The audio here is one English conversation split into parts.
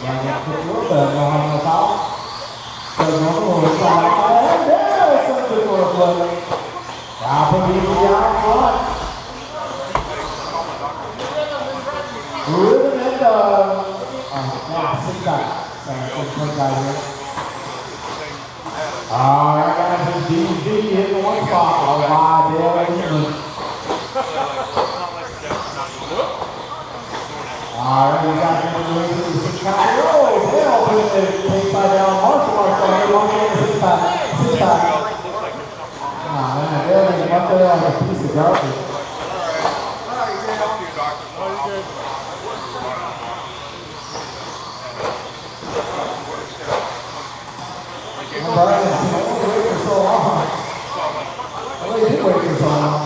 Và nhận thức lúc từ màu hồng màu sáu. Từ nó có một cái đấy, sân từ của lực lượng. Và phân đi ra có. Rhythm in the six guy. Six guy here. Alright guys, DG in one spot. By Dale England. Alright, we got him to the six guy. Oh, Dale put it take by down. Marshall on the one game six pack. Ah man, Dale is up there like a piece of garbage. Brian, wait for so long. Well, he did wait for so long.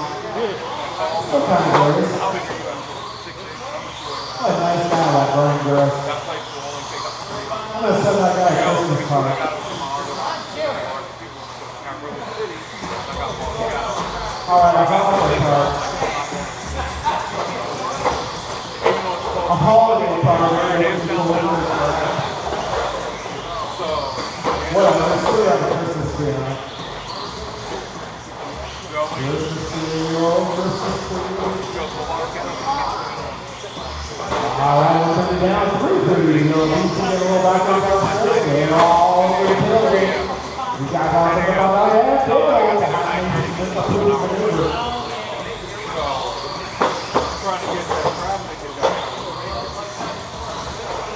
Still kind of nervous. What a nice guy, that Brian Burris. I'm going to send that guy a Christmas card. Alright, I got my card. A holiday card. Well, let's see how the Christmas tree on. Christmas tree. Alright, we'll put it down 3-3. You know, we can get a little back on our and all over the tailgate. We got to think about that.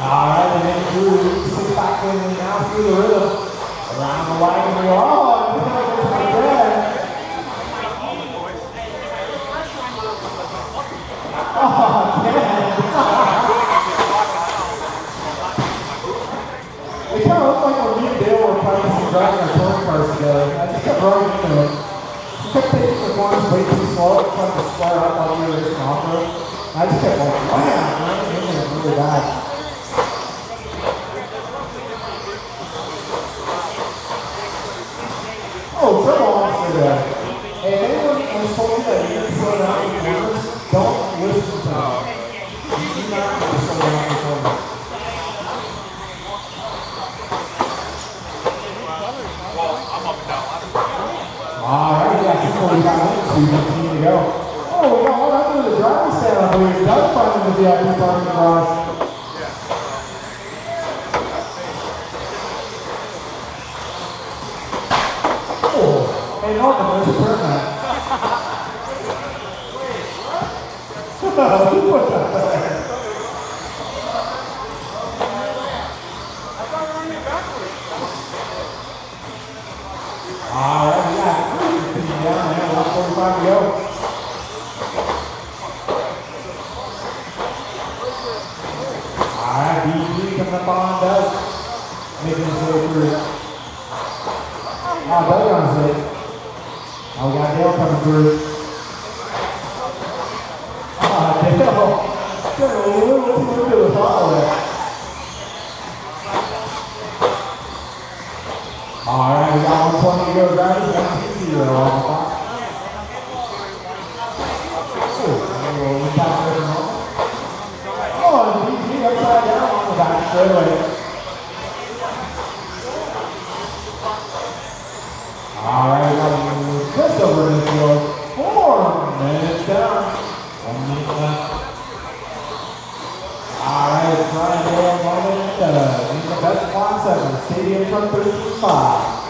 Alright, and then through, six back in now through the rhythm. Around the wagon we go. Oh, it's not bad. Oh, man. It kind of looked like when me and Dale were practicing driving our tour cars together. I just kept running into him. He kept taking the corners way too slow, trying to square up while we were racing off-road. I just kept going, wow, running into him really bad. Oh, Trevor also said that. Hey, if anyone has told you that you can slow down the corners, don't listen to them. You do not need to slow down the corners. Alright, yeah, I think we got one, 2 to go. Oh, we got one under the driver's stand up here. Doug finding the VIP parking garage. Hey, Norman, there's a permit. Who put that there? I thought we were running backwards. Alright, we got 3 down there, 1:45 to go. Alright, BG coming up on Doug. Making his way through. Oh, Doug on his way. Oh, we got Dale coming through. Dale. Got a little too bit of a follow there. Alright, we got 1:20 to go, guys. 1:50 on the clock. Oh, and DG upside down on the back straightaway. Alright, we got just over in the field. 4 minutes down. 1 minute left. Alright, it's Brian Dale moment in the best class ever. Stadium truck 13.5.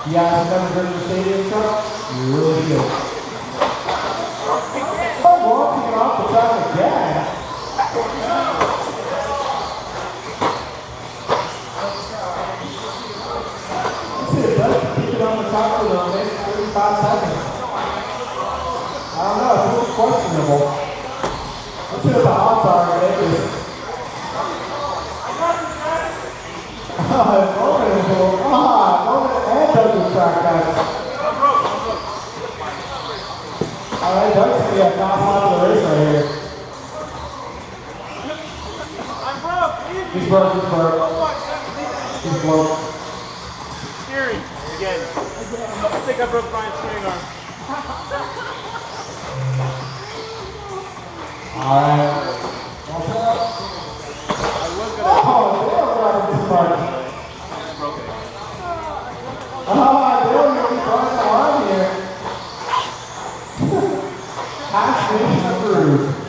You guys have never driven the stadium truck? You're really good. I'm walking off the track again. On the top of the next 35 seconds. I don't know, it feels questionable. Let's see what the odds are in Vegas. Norman and Douglas track guys. Alright, Doug's going to be a fast line of the race right here. I'm broke. He's broke. He's broke. Steering. Again. I think I broke Brian's steering arm. Alright. I will. Half Nation approved.